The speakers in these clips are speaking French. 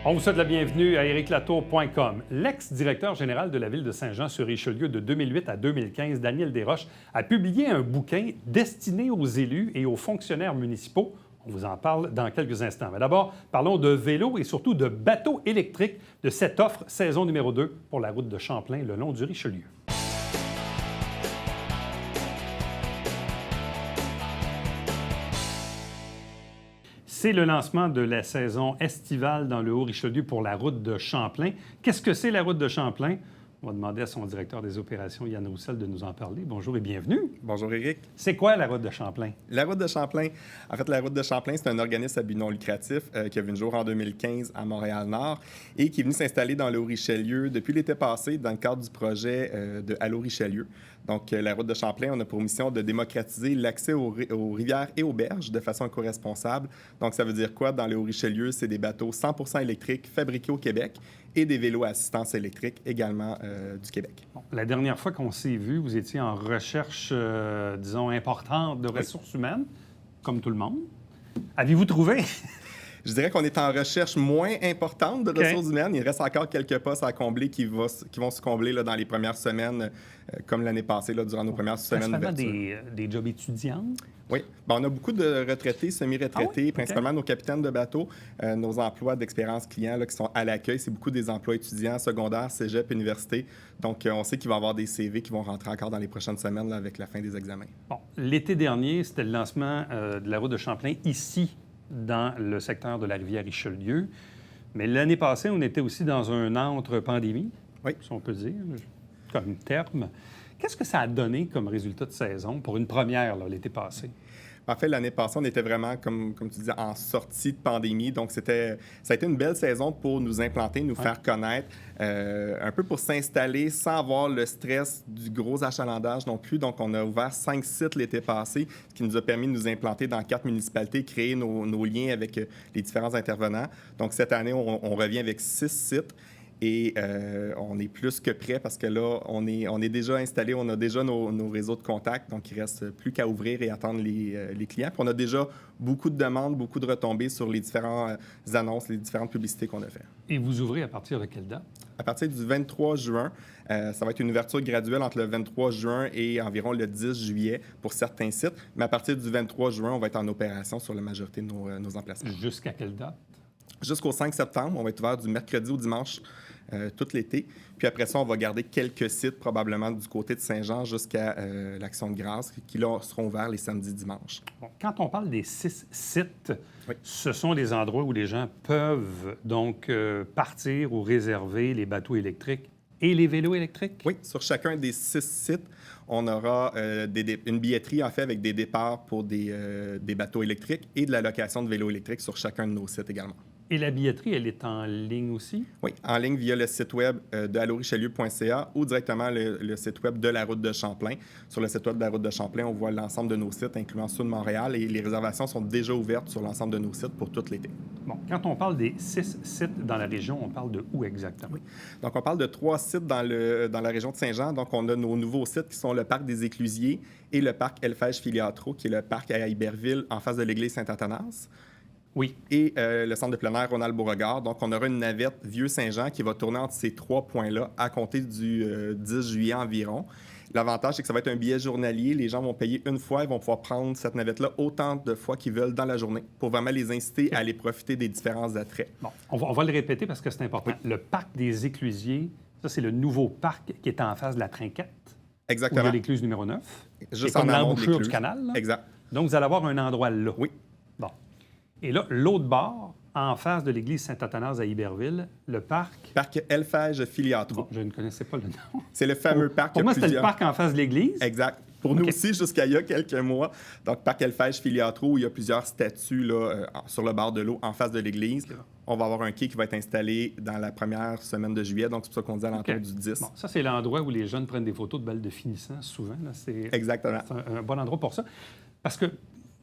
On vous souhaite la bienvenue à ériclatour.com. L'ex-directeur général de la ville de Saint-Jean-sur-Richelieu de 2008 à 2015, Daniel Desroches, a publié un bouquin destiné aux élus et aux fonctionnaires municipaux. On vous en parle dans quelques instants. Mais d'abord, parlons de vélos et surtout de bateaux électriques de cette offre saison numéro 2 pour la route de Champlain le long du Richelieu. C'est le lancement de la saison estivale dans le Haut-Richelieu pour la route de Champlain. Qu'est-ce que c'est la route de Champlain? On va demander à son directeur des opérations, Yann Roussel, de nous en parler. Bonjour et bienvenue. Bonjour, Éric. C'est quoi la route de Champlain? La route de Champlain, en fait, la route de Champlain, c'est un organisme à but non lucratif qui a vu le jour en 2015 à Montréal-Nord et qui est venu s'installer dans le Haut-Richelieu depuis l'été passé dans le cadre du projet de Allô Richelieu. Donc, la route de Champlain, on a pour mission de démocratiser l'accès aux rivières et aux berges de façon éco-responsable. Donc, ça veut dire quoi? Dans le Haut-Richelieu, c'est des bateaux 100% électriques fabriqués au Québec et des vélos à assistance électrique également du Québec. Bon, la dernière fois qu'on s'est vu, vous étiez en recherche, disons, importante de ressources humaines, comme tout le monde. Avez-vous trouvé? Je dirais qu'on est en recherche moins importante de ressources humaines. Il reste encore quelques postes à combler qui vont se combler là, dans les premières semaines, comme l'année passée, là, durant nos premières semaines d'ouverture. Des jobs étudiants? Oui. Bien, on a beaucoup de retraités, semi-retraités, principalement nos capitaines de bateau. Nos emplois d'expérience client là, qui sont à l'accueil, c'est beaucoup des emplois étudiants, secondaires, cégep, université. Donc, on sait qu'il va y avoir des CV qui vont rentrer encore dans les prochaines semaines là, avec la fin des examens. Bon, l'été dernier, c'était le lancement de la route de Champlain ici, dans le secteur de la rivière Richelieu. Mais l'année passée, on était aussi dans un entre-pandémie, si on peut dire, comme terme. Qu'est-ce que ça a donné comme résultat de saison pour une première l'été passé? En fait, l'année passée, on était vraiment, comme tu disais, en sortie de pandémie. Donc, ça a été une belle saison pour nous implanter, nous faire connaître, un peu pour s'installer sans avoir le stress du gros achalandage non plus. Donc, on a ouvert 5 sites l'été passé, ce qui nous a permis de nous implanter dans 4 municipalités, créer nos liens avec les différents intervenants. Donc, cette année, on revient avec 6 sites. Et on est plus que prêt parce que là, on est déjà installé, on a déjà nos réseaux de contacts, donc il ne reste plus qu'à ouvrir et attendre les clients. Puis on a déjà beaucoup de demandes, beaucoup de retombées sur les différentes annonces, les différentes publicités qu'on a faites. Et vous ouvrez à partir de quelle date? À partir du 23 juin. Ça va être une ouverture graduelle entre le 23 juin et environ le 10 juillet pour certains sites. Mais à partir du 23 juin, on va être en opération sur la majorité de nos emplacements. Jusqu'à quelle date? Jusqu'au 5 septembre. On va être ouvert du mercredi au dimanche tout l'été. Puis après ça, on va garder quelques sites, probablement du côté de Saint-Jean jusqu'à l'Action de grâce, qui là seront ouverts les samedis, dimanches. Bon, quand on parle des 6 sites, ce sont des endroits où les gens peuvent donc partir ou réserver les bateaux électriques et les vélos électriques? Oui, sur chacun des 6 sites, on aura une billetterie, en fait, avec des départs pour des bateaux électriques et de la location de vélos électriques sur chacun de nos sites également. Et la billetterie, elle est en ligne aussi? Oui, en ligne via le site web de allorichelieu.ca ou directement le site web de la route de Champlain. Sur le site web de la route de Champlain, on voit l'ensemble de nos sites, incluant ceux de Montréal, et les réservations sont déjà ouvertes sur l'ensemble de nos sites pour tout l'été. Bon, quand on parle des 6 sites dans la région, on parle de où exactement? Oui. Donc, on parle de 3 sites dans la région de Saint-Jean. Donc, on a nos nouveaux sites qui sont le parc des Éclusiers et le parc Elfège-Filiatro, qui est le parc à Iberville en face de l'église Saint-Athanas. Oui. Et le centre de plein air Ronald-Beauregard. Donc, on aura une navette Vieux-Saint-Jean qui va tourner entre ces 3 points-là à compter du 10 juillet environ. L'avantage, c'est que ça va être un billet journalier. Les gens vont payer une fois. Ils vont pouvoir prendre cette navette-là autant de fois qu'ils veulent dans la journée pour vraiment les inciter à aller profiter des différents attraits. Bon, on va le répéter parce que c'est important. Oui. Le parc des Éclusiers, ça, c'est le nouveau parc qui est en face de la Trinquette. Exactement. Où il y a l'écluse numéro 9. Juste en amont l'embouchure du canal. Là. Exact. Donc, vous allez avoir un endroit là. Oui. Bon. Et là, l'autre bord, en face de l'église Saint-Athanas à Iberville, le parc... Parc Elfège-Filiatro. Bon, je ne connaissais pas le nom. C'est le fameux parc... Pour moi, c'était le parc en face de l'église. Exact. Pour nous aussi, jusqu'à il y a quelques mois. Donc, parc Elfège-Filiatro, où il y a plusieurs statues là, sur le bord de l'eau, en face de l'église. Okay. On va avoir un quai qui va être installé dans la première semaine de juillet. Donc, c'est pour ça qu'on dit à l'entour du 10. Bon, ça, c'est l'endroit où les jeunes prennent des photos de balles de finissant, souvent. Là. Exactement. C'est un bon endroit pour ça. Parce que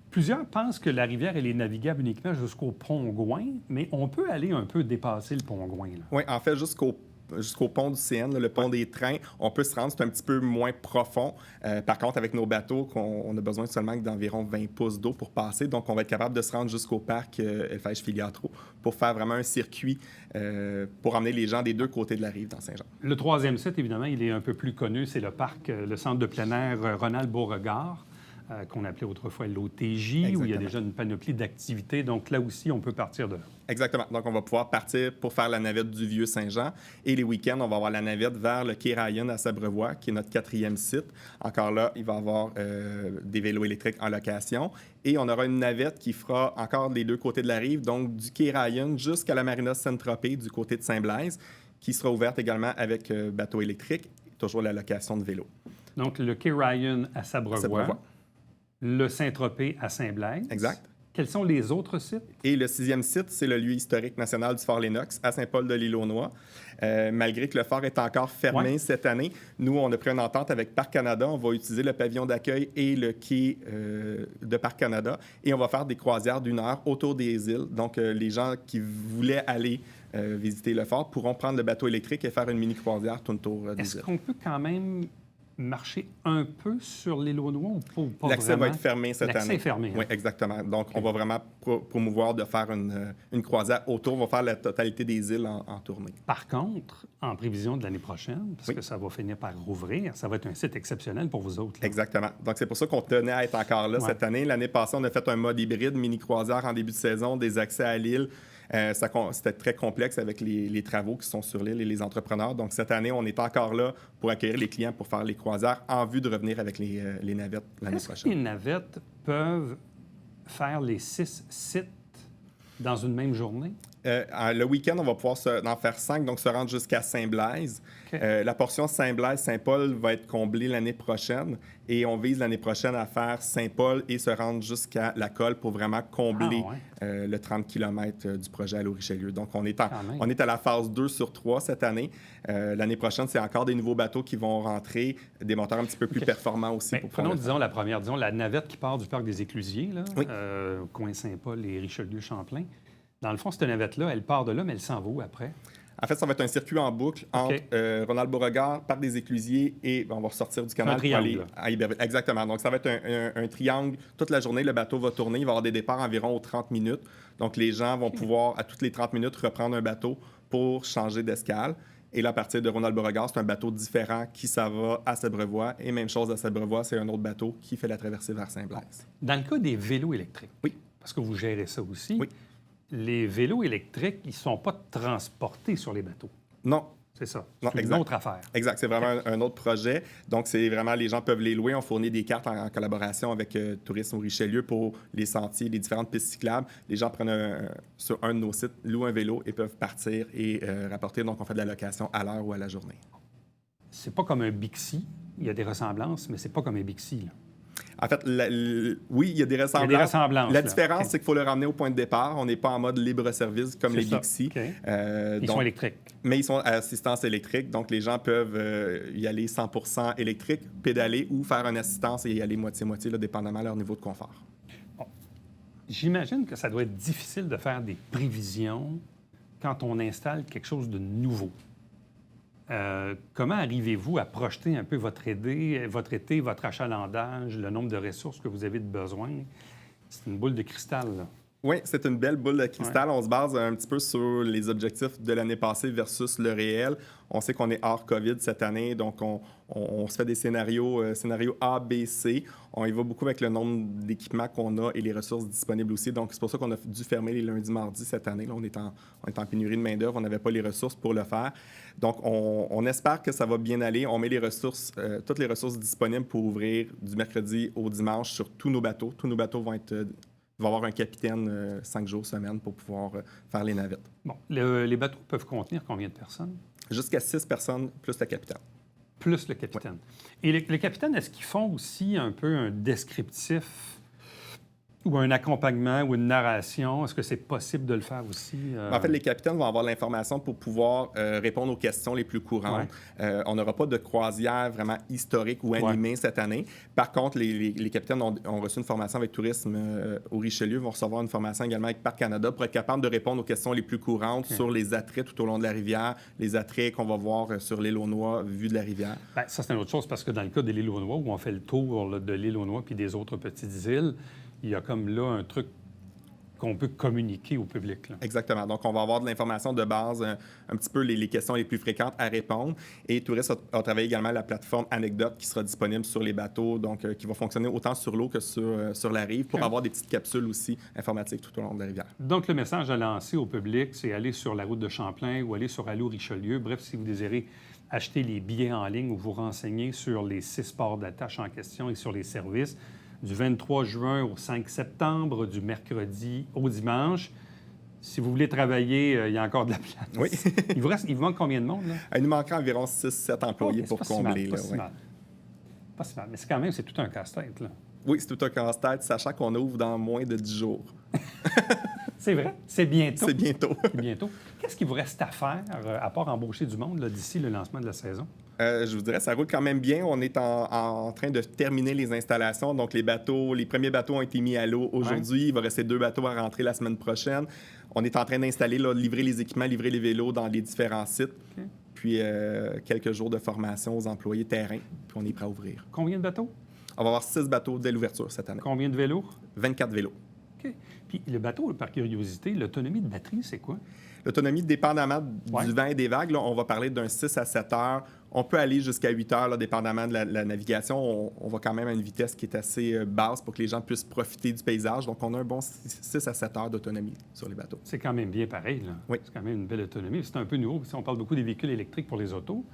plusieurs pensent que la rivière, elle est navigable uniquement jusqu'au pont Gouin, mais on peut aller un peu dépasser le pont Gouin. Là. Oui, en fait, jusqu'au jusqu'au pont du CN, là, le pont des trains. On peut se rendre, c'est un petit peu moins profond. Par contre, avec nos bateaux, on a besoin seulement d'environ 20 pouces d'eau pour passer. Donc, on va être capable de se rendre jusqu'au parc Elfège-Filiatro pour faire vraiment un circuit pour emmener les gens des deux côtés de la rive dans Saint-Jean. Le troisième site, évidemment, il est un peu plus connu, c'est le parc, le centre de plein air Ronald-Beauregard, qu'on appelait autrefois l'OTJ, où il y a déjà une panoplie d'activités. Donc là aussi, on peut partir de là. Exactement. Donc, on va pouvoir partir pour faire la navette du Vieux-Saint-Jean. Et les week-ends, on va avoir la navette vers le quai Ryan à Sabrevois, qui est notre 4e site. Encore là, il va y avoir des vélos électriques en location. Et on aura une navette qui fera encore les deux côtés de la rive, donc du quai Ryan jusqu'à la marina Saint-Tropez du côté de Saint-Blaise, qui sera ouverte également avec bateau électrique, toujours la location de vélos. Donc, le quai Ryan à Sabrevois. Le Saint-Tropez à Saint-Blaise. Exact. Quels sont les autres sites? Et le 6e site, c'est le lieu historique national du Fort Lennox à Saint-Paul-de-l'Île-aux-Noix. Malgré que le fort est encore fermé cette année, nous, on a pris une entente avec Parc Canada. On va utiliser le pavillon d'accueil et le quai de Parc Canada. Et on va faire des croisières d'1 heure autour des îles. Donc, les gens qui voulaient aller visiter le fort pourront prendre le bateau électrique et faire une mini-croisière tout autour des îles. Est-ce qu'on peut quand même marcher un peu sur l'île aux Noix ou pas L'accès vraiment? va être fermé cette année. L'accès est fermé. Oui, exactement. Donc, on va vraiment promouvoir de faire une croisière autour. On va faire la totalité des îles en tournée. Par contre, en prévision de l'année prochaine, parce que ça va finir par rouvrir, ça va être un site exceptionnel pour vous autres. Là. Exactement. Donc, c'est pour ça qu'on tenait à être encore là cette année. L'année passée, on a fait un mode hybride, mini-croisière en début de saison, des accès à l'île. C'était très complexe avec les travaux qui sont sur l'île et les entrepreneurs. Donc, cette année, on est encore là pour accueillir les clients pour faire les croisières en vue de revenir avec les navettes l'année prochaine. Est-ce que les navettes peuvent faire les 6 sites dans une même journée? Le week-end, on va pouvoir en faire 5, donc se rendre jusqu'à Saint-Blaise. Okay. La portion Saint-Blaise-Saint-Paul va être comblée l'année prochaine et on vise l'année prochaine à faire Saint-Paul et se rendre jusqu'à la Colle pour vraiment combler le 30 km du projet à l'Eau-Richelieu. Donc, on est à la phase 2 sur 3 cette année. L'année prochaine, c'est encore des nouveaux bateaux qui vont rentrer, des moteurs un petit peu plus performants aussi. Mais prenons, disons, la première, la navette qui part du parc des Éclusiers, là, coin Saint-Paul et Richelieu-Champlain. Dans le fond, cette navette-là, elle part de là, mais elle s'en va où après? En fait, ça va être un circuit en boucle entre Ronald-Beauregard, Parc des Éclusiers et on va sortir du canal pour aller à Iberville. Exactement. Donc, ça va être un triangle toute la journée. Le bateau va tourner. Il va y avoir des départs environ aux 30 minutes. Donc, les gens vont pouvoir, à toutes les 30 minutes, reprendre un bateau pour changer d'escale. Et là, à partir de Ronald-Beauregard, c'est un bateau différent qui s'en va à Sabrevois. Et même chose à Sabrevois, c'est un autre bateau qui fait la traversée vers Saint-Blaise. Dans le cas des vélos électriques, parce que vous gérez ça aussi, les vélos électriques, ils ne sont pas transportés sur les bateaux. Non. C'est ça. C'est une autre affaire. Exact. C'est vraiment un autre projet. Donc, c'est vraiment, les gens peuvent les louer. On fournit des cartes en collaboration avec Tourisme au Richelieu pour les sentiers, les différentes pistes cyclables. Les gens prennent sur un de nos sites, louent un vélo et peuvent partir et rapporter. Donc, on fait de la location à l'heure ou à la journée. C'est pas comme un Bixi. Il y a des ressemblances, mais c'est pas comme un Bixi, là. En fait, oui, il y a des ressemblances. Il y a des ressemblances. La différence, c'est qu'il faut le ramener au point de départ. On n'est pas en mode libre-service comme les Bixi. Ils sont électriques. Mais ils sont à assistance électrique. Donc, les gens peuvent y aller 100% électrique, pédaler ou faire une assistance et y aller moitié-moitié, là, dépendamment de leur niveau de confort. Bon. J'imagine que ça doit être difficile de faire des prévisions quand on installe quelque chose de nouveau. Comment arrivez-vous à projeter un peu votre été, votre achalandage, le nombre de ressources que vous avez de besoin? C'est une boule de cristal, là. Oui, c'est une belle boule de cristal. On se base un petit peu sur les objectifs de l'année passée versus le réel. On sait qu'on est hors COVID cette année, donc on se fait des scénarios A, B, C. On y va beaucoup avec le nombre d'équipements qu'on a et les ressources disponibles aussi. Donc, c'est pour ça qu'on a dû fermer les lundis, mardis cette année. Là, on est en pénurie de main-d'œuvre. On n'avait pas les ressources pour le faire. Donc, on espère que ça va bien aller. On met les ressources, toutes les ressources disponibles pour ouvrir du mercredi au dimanche sur tous nos bateaux. Tous nos bateaux vont avoir un capitaine 5 jours semaine pour pouvoir faire les navettes. Bon, les bateaux peuvent contenir combien de personnes? Jusqu'à 6 personnes, plus le capitaine. Plus le capitaine. Et le capitaine, est-ce qu'ils font aussi un peu un descriptif Ou un accompagnement ou une narration, est-ce que c'est possible de le faire aussi? En fait, les capitaines vont avoir l'information pour pouvoir répondre aux questions les plus courantes. On n'aura pas de croisière vraiment historique ou animée cette année. Par contre, les capitaines ont reçu une formation avec Tourisme au Richelieu, vont recevoir une formation également avec Parc Canada pour être capable de répondre aux questions les plus courantes sur les attraits tout au long de la rivière, les attraits qu'on va voir sur l'île aux Noix vue de la rivière. Bien, ça, c'est une autre chose parce que dans le cas de l'île aux Noix, où on fait le tour là, de l'île aux Noix puis des autres petites îles, il y a comme là un truc qu'on peut communiquer au public. Là. Exactement. Donc, on va avoir de l'information de base, un petit peu les questions les plus fréquentes à répondre. Et Tourisme a travaillé également la plateforme Anecdote qui sera disponible sur les bateaux, donc qui va fonctionner autant sur l'eau que sur la rive pour avoir des petites capsules aussi informatiques tout au long de la rivière. Donc, le message à lancer au public, c'est aller sur la route de Champlain ou aller sur Allô-Richelieu. Bref, si vous désirez acheter les billets en ligne ou vous renseigner sur les 6 ports d'attache en question et sur les services, du 23 juin au 5 septembre, du mercredi au dimanche. Si vous voulez travailler, il y a encore de la place. Oui. il vous manque combien de monde, là? Il nous manquera environ 6-7 employés pour combler. Pas si mal. Pas si mal. Mais c'est quand même, c'est tout un casse-tête, là. Oui, c'est tout un casse-tête, sachant qu'on ouvre dans moins de 10 jours. C'est vrai. C'est bientôt. C'est bientôt. C'est bientôt. Qu'est-ce qu'il vous reste à faire, à part embaucher du monde, là, d'ici le lancement de la saison? Je vous dirais, ça roule quand même bien. On est en train de terminer les installations. Donc, les premiers bateaux ont été mis à l'eau aujourd'hui. Il va rester 2 bateaux à rentrer la semaine prochaine. On est en train d'installer, livrer les équipements, livrer les vélos dans les différents sites. Okay. Puis, quelques jours de formation aux employés terrain. Puis, on est prêt à ouvrir. Combien de bateaux? On va avoir 6 bateaux dès l'ouverture cette année. Combien de vélos? 24 vélos. OK. Puis, le bateau, par curiosité, l'autonomie de batterie, c'est quoi? L'autonomie, dépendamment du vent et des vagues, là, on va parler d'un 6 à 7 heures. On peut aller jusqu'à 8 heures, là, dépendamment de la navigation. On va quand même à une vitesse qui est assez basse pour que les gens puissent profiter du paysage. Donc, on a un bon 6 à 7 heures d'autonomie sur les bateaux. C'est quand même bien pareil, là. Oui. C'est quand même une belle autonomie. C'est un peu nouveau. On parle beaucoup des véhicules électriques pour les autos.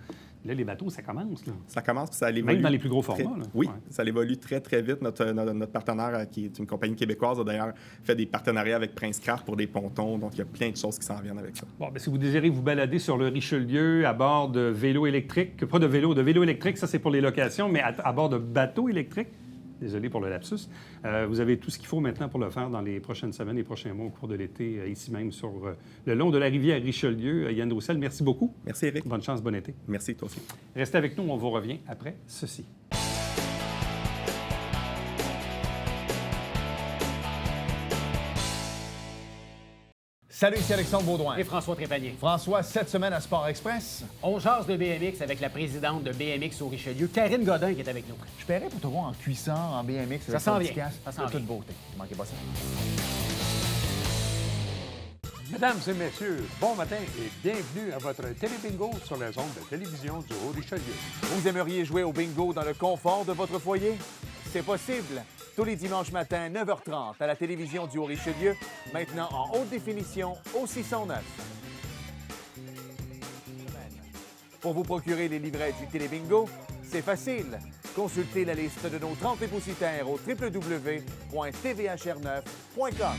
Là, les bateaux, ça commence, là. Ça commence, puis ça évolue. Même dans les plus gros formats, là. Oui, ça évolue très, très vite. Notre partenaire, qui est une compagnie québécoise, a d'ailleurs fait des partenariats avec Prince Craft pour des pontons. Donc, il y a plein de choses qui s'en viennent avec ça. Bon, bien, si vous désirez vous balader sur le Richelieu à bord de vélos électriques, pas de vélos électriques, ça, c'est pour les locations, mais à bord de bateaux électriques, désolé pour le lapsus, vous avez tout ce qu'il faut maintenant pour le faire dans les prochaines semaines, les prochains mois au cours de l'été, ici même sur le long de la rivière Richelieu. Yann Roussel, merci beaucoup. Merci, Éric. Bonne chance, bon été. Merci, toi aussi. Restez avec nous, on vous revient après ceci. Salut, ici Alexandre Baudouin. Et François Trépanier. François, cette semaine à Sport Express. On jase de BMX avec la présidente de BMX au Richelieu, Karine Godin, qui est avec nous. Je paierais pour te voir en cuisson, en BMX. Ça s'en vient. Ça sent de toute beauté. Ne manquez pas ça. Mesdames et messieurs, bon matin et bienvenue à votre télébingo sur les ondes de télévision du Haut-Richelieu. Vous aimeriez jouer au bingo dans le confort de votre foyer? C'est possible. Tous les dimanches matins, 9h30, à la télévision du Haut-Richelieu, maintenant en haute définition au 609. Pour vous procurer les livrets du Télébingo, c'est facile. Consultez la liste de nos 30 dépositaires au www.tvhr9.com.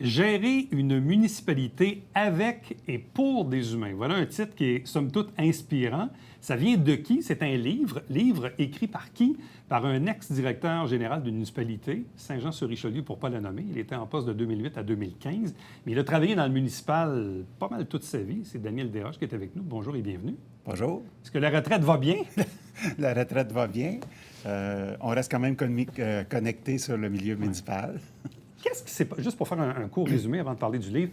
Gérer une municipalité avec et pour des humains. Voilà un titre qui est, somme toute, inspirant. Ça vient de qui? C'est un livre écrit par qui? Par un ex-directeur général d'une municipalité, Saint-Jean-sur-Richelieu, pour ne pas le nommer. Il était en poste de 2008 à 2015, mais il a travaillé dans le municipal pas mal toute sa vie. C'est Daniel Desroches qui est avec nous. Bonjour et bienvenue. Bonjour. Est-ce que la retraite va bien? La retraite va bien. On reste quand même connecté sur le milieu municipal. Qu'est-ce qui s'est passé? Juste pour faire un court résumé avant de parler du livre,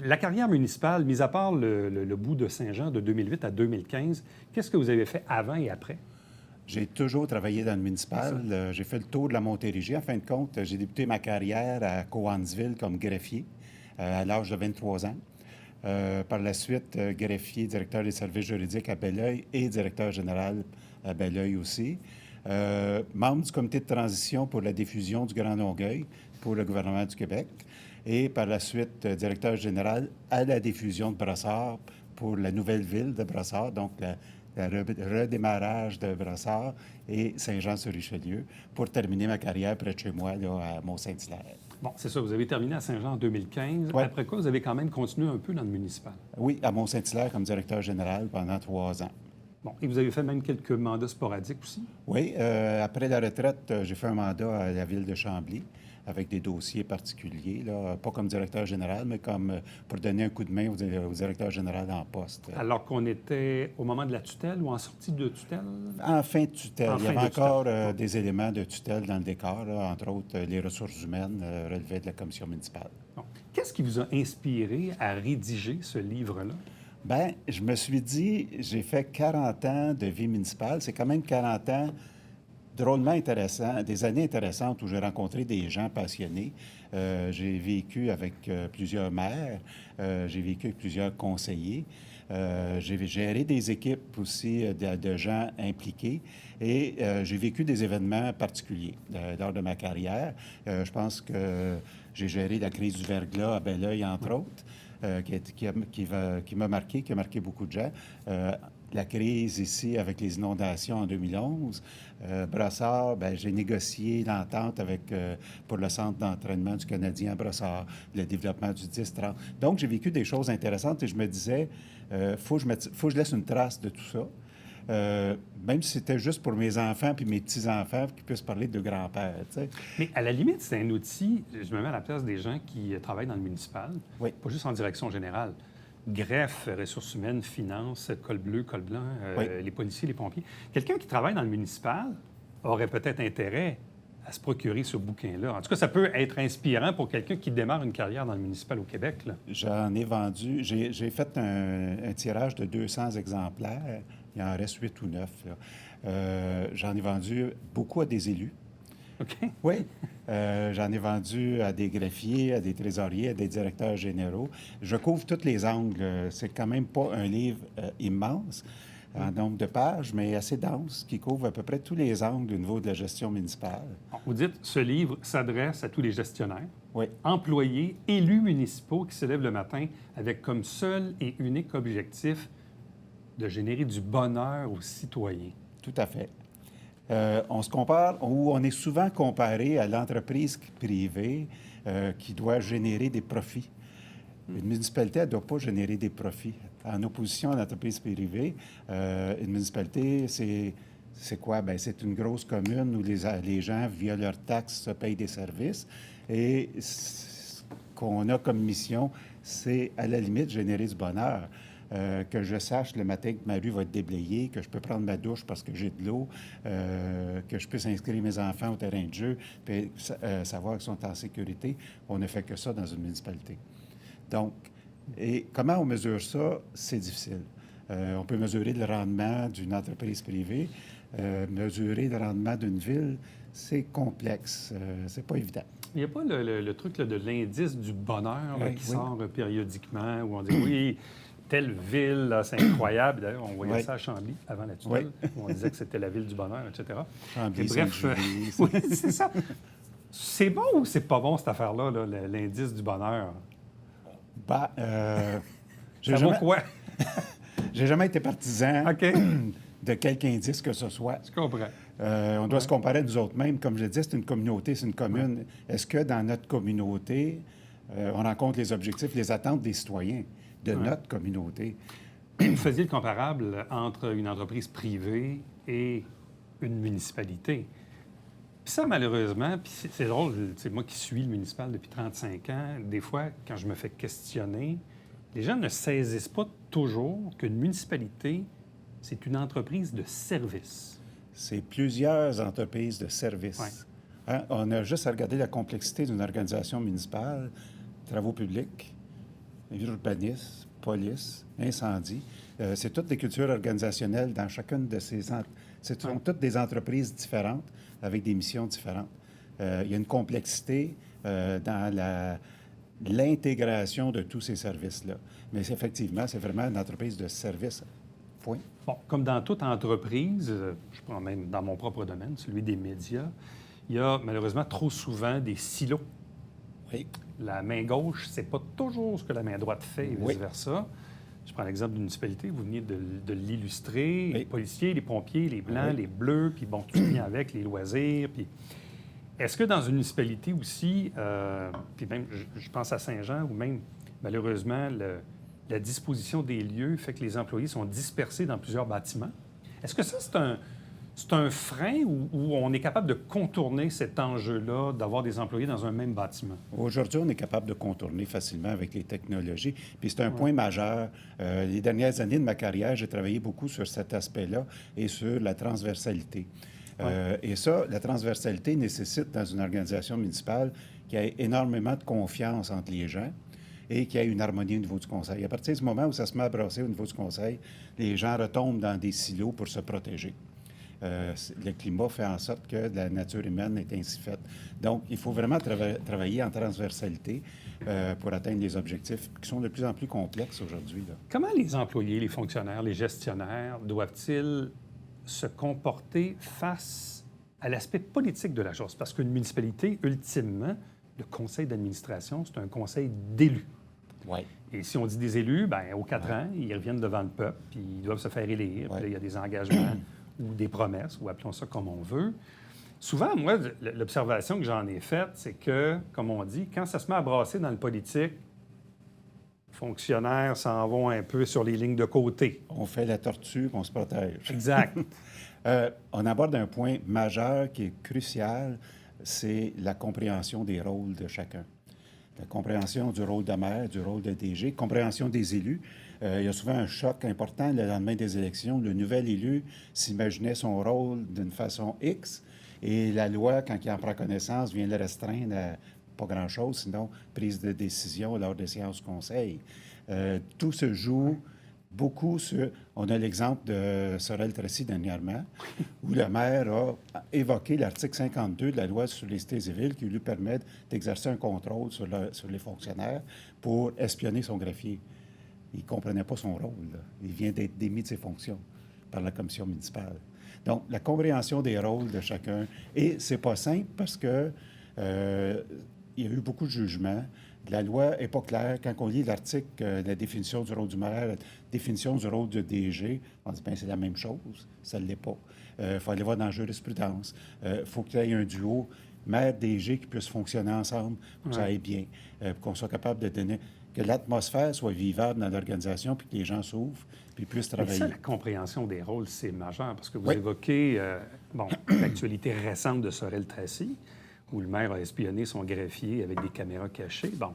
la carrière municipale, mis à part le bout de Saint-Jean de 2008 à 2015, qu'est-ce que vous avez fait avant et après? J'ai toujours travaillé dans le municipal. J'ai fait le tour de la Montérégie. En fin de compte, j'ai débuté ma carrière à Cowansville comme greffier à l'âge de 23 ans. Par la suite, greffier, directeur des services juridiques à Belleuil et directeur général à Belleuil aussi. Membre du comité de transition pour la diffusion du Grand Longueuil pour le gouvernement du Québec. Et par la suite, directeur général à la diffusion de Brossard pour la nouvelle ville de Brossard, donc le redémarrage de Brossard et Saint-Jean-sur-Richelieu, pour terminer ma carrière près de chez moi, là, à Mont-Saint-Hilaire. Bon, c'est ça, vous avez terminé à Saint-Jean en 2015. Ouais. Après quoi, vous avez quand même continué un peu dans le municipal. Oui, à Mont-Saint-Hilaire comme directeur général pendant 3 ans. Bon, et vous avez fait même quelques mandats sporadiques aussi. Oui, après la retraite, j'ai fait un mandat à la ville de Chambly avec des dossiers particuliers, là, pas comme directeur général, mais comme pour donner un coup de main au directeur général en poste. Alors qu'on était au moment de la tutelle ou en sortie de tutelle? En fin de tutelle. En Il y fin avait de tutelle. encore des éléments de tutelle dans le décor, là, entre autres les ressources humaines relevaient de la commission municipale. Bon. Qu'est-ce qui vous a inspiré à rédiger ce livre-là? Bien, je me suis dit, j'ai fait 40 ans de vie municipale. C'est quand même 40 ans drôlement intéressants, des années intéressantes où j'ai rencontré des gens passionnés. J'ai vécu avec plusieurs maires, j'ai vécu avec plusieurs conseillers. J'ai géré des équipes aussi de gens impliqués et j'ai vécu des événements particuliers lors de ma carrière. Je pense que j'ai géré la crise du verglas à Belleuil, entre autres. Qui m'a marqué, qui a marqué beaucoup de gens. La crise ici avec les inondations en 2011. Brossard, bien, j'ai négocié l'entente pour le centre d'entraînement du Canadien à Brossard, le développement du 10-30. Donc, j'ai vécu des choses intéressantes et je me disais, faut que je laisse une trace de tout ça. Même si c'était juste pour mes enfants puis mes petits-enfants qui puissent parler de grand-père, tu sais. Mais à la limite, c'est un outil, je me mets à la place des gens qui travaillent dans le municipal, Oui. pas juste en direction générale. Greffe, ressources humaines, finances, col bleu, col blanc, Oui. les policiers, les pompiers. Quelqu'un qui travaille dans le municipal aurait peut-être intérêt à se procurer ce bouquin-là. En tout cas, ça peut être inspirant pour quelqu'un qui démarre une carrière dans le municipal au Québec, là. J'en ai vendu, j'ai fait un tirage de 200 exemplaires. Il en reste 8 ou 9. J'en ai vendu beaucoup à des élus. OK? Oui. J'en ai vendu à des greffiers, à des trésoriers, à des directeurs généraux. Je couvre tous les angles. C'est quand même pas un livre immense en nombre de pages, mais assez dense, qui couvre à peu près tous les angles au niveau de la gestion municipale. Bon, vous dites, ce livre s'adresse à tous les gestionnaires, Oui, employés, élus municipaux qui se lèvent le matin avec comme seul et unique objectif de générer du bonheur aux citoyens. tout à fait. On se compare, ou on est souvent comparé à l'entreprise privée qui doit générer des profits. Une municipalité, elle ne doit pas générer des profits. En opposition à l'entreprise privée, une municipalité, c'est quoi? Bien, c'est une grosse commune où les gens, via leurs taxes, se payent des services. Et ce qu'on a comme mission, c'est à la limite générer du bonheur. Que je sache le matin que ma rue va être déblayée, que je peux prendre ma douche parce que j'ai de l'eau, que je puisse inscrire mes enfants au terrain de jeu, puis savoir qu'ils sont en sécurité. On ne fait que ça dans une municipalité. Donc, et comment on mesure ça? C'est difficile. On peut mesurer le rendement d'une entreprise privée. Mesurer le rendement d'une ville, c'est complexe. C'est pas évident. Il n'y a pas le truc là, de l'indice du bonheur là, Oui, qui oui. sort périodiquement, où on dit oui, telle ville, là, c'est incroyable. D'ailleurs, on voyait Oui. ça à Chambly avant la tutelle, où on disait que c'était la ville du bonheur, etc. Chambly, Et bref, Sainte-Julie, oui, c'est ça. C'est bon ou c'est pas bon, cette affaire-là, là, l'indice du bonheur? Ben, j'ai Ça vaut jamais, quoi? j'ai jamais été partisan OK, de quelque indice que ce soit. je comprends. On doit se comparer à nous autres mêmes. Comme je le disais, c'est une communauté, c'est une commune. Est-ce que dans notre communauté, on rencontre les objectifs, les attentes des citoyens de notre communauté? Vous faisiez le comparable entre une entreprise privée et une municipalité. Puis ça, malheureusement, puis c'est drôle, c'est moi qui suis le municipal depuis 35 ans, des fois, quand je me fais questionner, les gens ne saisissent pas toujours qu'une municipalité, c'est une entreprise de service. C'est plusieurs entreprises de services. Ouais. Hein? On a juste à regarder la complexité d'une organisation municipale, travaux publics, urbanisme, police, incendie. C'est toutes des cultures organisationnelles dans chacune de ces... Ce sont toutes des entreprises différentes avec des missions différentes. Il y a une complexité dans l'intégration de tous ces services-là. Mais effectivement, c'est vraiment une entreprise de service. Point. Bon, comme dans toute entreprise, je prends même dans mon propre domaine, celui des médias, il y a malheureusement trop souvent des silos. Oui. La main gauche, c'est pas toujours ce que la main droite fait et Oui. vice-versa. Je prends l'exemple d'une municipalité, vous venez de l'illustrer, Oui. les policiers, les pompiers, les blancs, Oui. les bleus, puis bon, tout vient avec, les loisirs, puis... Est-ce que dans une municipalité aussi, puis même, je pense à Saint-Jean, où même, malheureusement, la disposition des lieux fait que les employés sont dispersés dans plusieurs bâtiments, est-ce que ça, c'est un frein où on est capable de contourner cet enjeu-là, d'avoir des employés dans un même bâtiment? Aujourd'hui, on est capable de contourner facilement avec les technologies. Puis c'est un point majeur. Les dernières années de ma carrière, j'ai travaillé beaucoup sur cet aspect-là et sur la transversalité. Et ça, la transversalité nécessite dans une organisation municipale qu'il y ait énormément de confiance entre les gens et qu'il y ait une harmonie au niveau du conseil. À partir du moment où ça se met à brasser au niveau du conseil, les gens retombent dans des silos pour se protéger. Le climat fait en sorte que la nature humaine est ainsi faite. Donc, il faut vraiment travailler en transversalité pour atteindre les objectifs qui sont de plus en plus complexes aujourd'hui. Comment les employés, les fonctionnaires, les gestionnaires doivent-ils se comporter face à l'aspect politique de la chose? Parce qu'une municipalité, ultimement, le conseil d'administration, c'est un conseil d'élus. Oui. Et si on dit des élus, bien, aux 4 ans, ils reviennent devant le peuple, puis ils doivent se faire élire. Puis là, il y a des engagements ou des promesses, ou appelons ça comme on veut. Souvent, moi, l'observation que j'en ai faite, c'est que, comme on dit, quand ça se met à brasser dans le politique, les fonctionnaires s'en vont un peu sur les lignes de côté. On fait la tortue, on se protège. Exact. On aborde un point majeur qui est crucial, c'est la compréhension des rôles de chacun. La compréhension du rôle de maire, du rôle de DG, compréhension des élus. Il y a souvent un choc important le lendemain des élections. Le nouvel élu s'imaginait son rôle d'une façon X et la loi, quand il en prend connaissance, vient le restreindre à pas grand-chose, sinon prise de décision lors des séances du conseil. Tout se joue beaucoup sur... On a l'exemple de Sorel-Tracy dernièrement, où le maire a évoqué l'article 52 de la loi sur les cités et villes qui lui permet d'exercer un contrôle sur les fonctionnaires pour espionner son greffier. Il ne comprenait pas son rôle. Là. Il vient d'être démis de ses fonctions par la commission municipale. Donc, la compréhension des rôles de chacun. Et c'est pas simple parce que il y a eu beaucoup de jugements. La loi n'est pas claire. Quand on lit l'article, la définition du rôle du maire, la définition du rôle de DG, on dit bien c'est la même chose. Ça ne l'est pas. Il faut aller voir dans la jurisprudence. Il faut qu'il y ait un duo maire-DG qui puisse fonctionner ensemble pour que ça aille bien, pour qu'on soit capable de donner... que l'atmosphère soit vivable dans l'organisation, puis que les gens s'ouvrent, puis puissent travailler. Mais ça, la compréhension des rôles, c'est majeur, parce que vous évoquez l'actualité récente de Sorel-Tracy, où le maire a espionné son greffier avec des caméras cachées. Bon,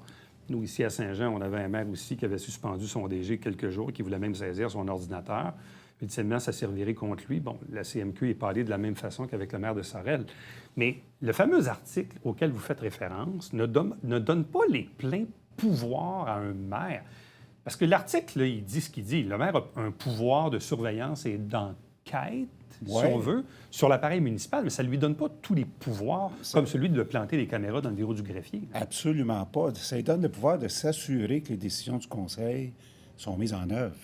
nous, ici à Saint-Jean, on avait un maire aussi qui avait suspendu son DG quelques jours, qui voulait même saisir son ordinateur. Ultimement, ça servirait contre lui. Bon, la CMQ est parlée de la même façon qu'avec le maire de Sorel. Mais le fameux article auquel vous faites référence ne donne pas les pleins pouvoir à un maire. Parce que l'article, là, il dit ce qu'il dit. Le maire a un pouvoir de surveillance et d'enquête, si on veut, sur l'appareil municipal, mais ça ne lui donne pas tous les pouvoirs, comme celui de planter les caméras dans le bureau du greffier. Absolument pas. Ça lui donne le pouvoir de s'assurer que les décisions du conseil sont mises en œuvre.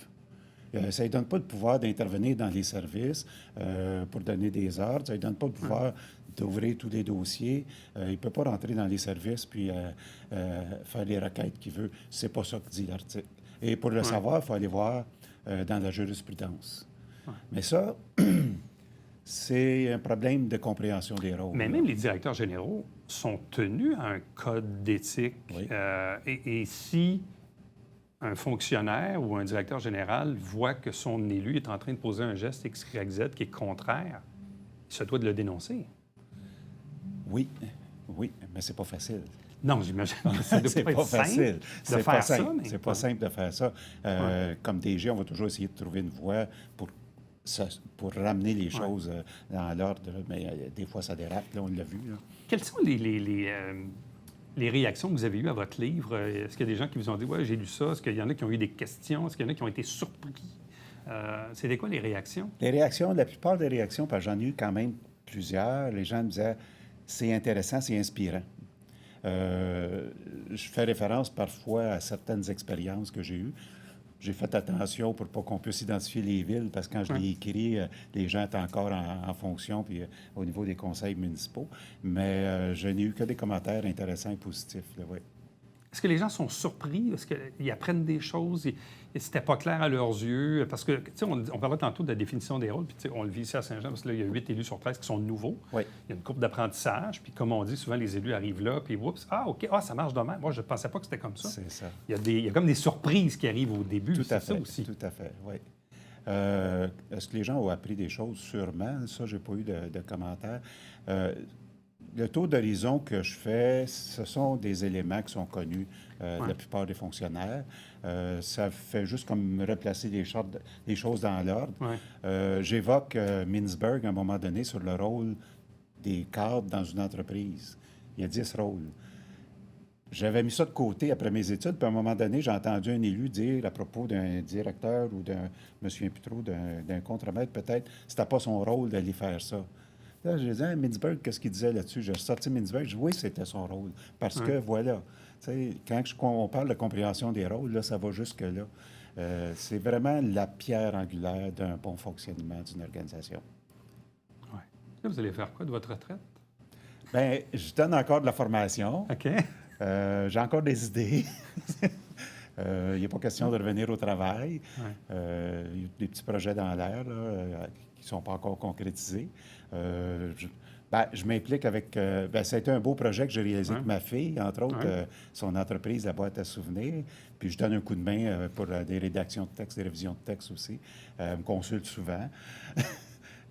Ça ne lui donne pas le pouvoir d'intervenir dans les services pour donner des ordres. Ça ne lui donne pas le pouvoir d'ouvrir tous les dossiers. Il ne peut pas rentrer dans les services puis faire les requêtes qu'il veut. C'est pas ça que dit l'article. Et pour le savoir, il faut aller voir dans la jurisprudence. Mais ça, c'est un problème de compréhension des rôles. Mais même les directeurs généraux sont tenus à un code d'éthique. Oui. Et si un fonctionnaire ou un directeur général voit que son élu est en train de poser un geste X, Y, Z qui est contraire, il se doit de le dénoncer. Oui, mais c'est pas facile. Non, j'imagine que ça doit c'est pas être facile. simple de faire ça. C'est pas simple de faire ça. Comme DG, on va toujours essayer de trouver une voie pour ramener les choses dans l'ordre. Mais des fois, ça dérape, là, on l'a vu. Là. Quelles sont les réactions que vous avez eues à votre livre? Est-ce qu'il y a des gens qui vous ont dit « Ouais, j'ai lu ça ». Est-ce qu'il y en a qui ont eu des questions? Est-ce qu'il y en a qui ont été surpris? C'était quoi les réactions? Les réactions, la plupart des réactions, parce que j'en ai eu quand même plusieurs, les gens me disaient « C'est intéressant, c'est inspirant ». Je fais référence parfois à certaines expériences que j'ai eues. J'ai fait attention pour pas qu'on puisse identifier les villes, parce que quand je l'ai écrit, les gens étaient encore en fonction puis au niveau des conseils municipaux. Mais je n'ai eu que des commentaires intéressants et positifs. Là, oui. Est-ce que les gens sont surpris? Est-ce qu'ils apprennent des choses? Et c'était pas clair à leurs yeux? Parce que, tu sais, on parlait tantôt de la définition des rôles, puis tu sais, on le vit ici à Saint-Jean, parce que là, il y a 8 élus sur 13 qui sont nouveaux. Oui. Il y a une courbe d'apprentissage, puis comme on dit, souvent, les élus arrivent là, puis oups, OK, ça marche de même. Moi, je ne pensais pas que c'était comme ça. C'est ça. Il y a comme des surprises qui arrivent au début. Tout à ça fait, aussi. tout à fait, oui. Est-ce que les gens ont appris des choses? Sûrement. Ça, j'ai pas eu de commentaires. Le tour d'horizon que je fais, ce sont des éléments qui sont connus de la plupart des fonctionnaires. Ça fait juste comme replacer les choses dans l'ordre. Ouais. J'évoque Mintzberg à un moment donné sur le rôle des cadres dans une entreprise. Il y a 10 rôles. J'avais mis ça de côté après mes études, puis à un moment donné, j'ai entendu un élu dire à propos d'un directeur ou d'un, je me souviens plus trop, d'un contremaître peut-être, c'était pas son rôle d'aller faire ça. Là, je disais, Mintzberg, qu'est-ce qu'il disait là-dessus? J'ai sorti Mintzberg, je dis, oui, c'était son rôle. Parce que, voilà, tu sais, quand on parle de compréhension des rôles, là, ça va jusque-là. C'est vraiment la pierre angulaire d'un bon fonctionnement d'une organisation. Ouais. Là, vous allez faire quoi de votre retraite? Bien, je donne encore de la formation. OK. J'ai encore des idées. Il n'est pas question de revenir au travail. Il y a des petits projets dans l'air là, qui ne sont pas encore concrétisés. Je m'implique avec... ça a été un beau projet que j'ai réalisé avec ma fille, entre autres, son entreprise, la boîte à souvenirs. Puis je donne un coup de main pour des rédactions de textes, des révisions de textes aussi. Elle me consulte souvent.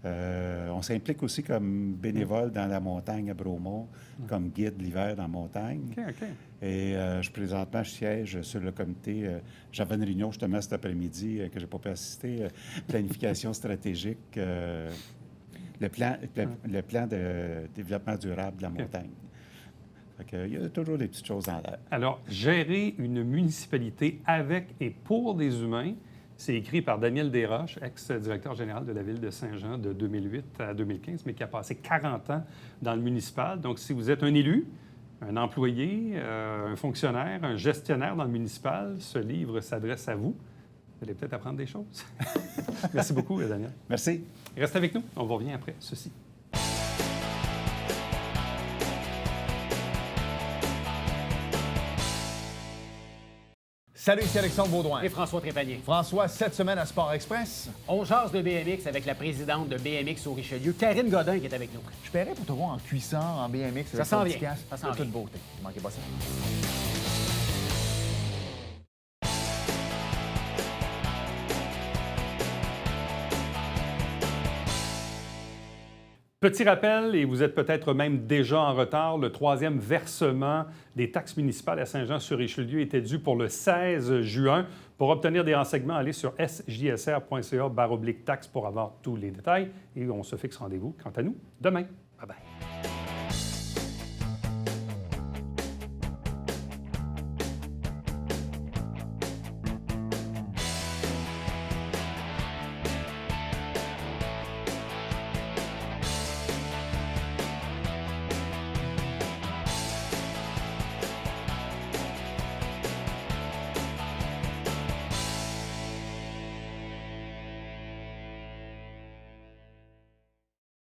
On s'implique aussi comme bénévole dans la montagne à Bromont, comme guide l'hiver dans la montagne. OK. Et présentement, je siège sur le comité. J'avais une réunion justement cet après-midi que je n'ai pas pu assister. Planification stratégique, le plan de développement durable de la montagne. Il y a toujours des petites choses dans l'air. Alors, gérer une municipalité avec et pour des humains, c'est écrit par Daniel Desroches, ex-directeur général de la ville de Saint-Jean de 2008 à 2015, mais qui a passé 40 ans dans le municipal. Donc, si vous êtes un élu, un employé, un fonctionnaire, un gestionnaire dans le municipal, ce livre s'adresse à vous. Vous allez peut-être apprendre des choses. Merci beaucoup, Daniel. Merci. Reste avec nous. On vous revient après ceci. Salut, ici Alexandre Baudouin. Et François Trépanier. François, cette semaine à Sport Express, On jase de BMX avec la présidente de BMX au Richelieu, Karine Godin, qui est avec nous. je paierais pour te voir en cuissant, en BMX, avec Ça s'en ton vient. petit casque. Ça s'en De toute vient. beauté. Ne manquez pas ça. Petit rappel, et vous êtes peut-être même déjà en retard, le 3e versement des taxes municipales à Saint-Jean-sur-Richelieu était dû pour le 16 juin. Pour obtenir des renseignements, allez sur sjsr.ca/taxes pour avoir tous les détails. Et on se fixe rendez-vous, quant à nous, demain. Bye-bye.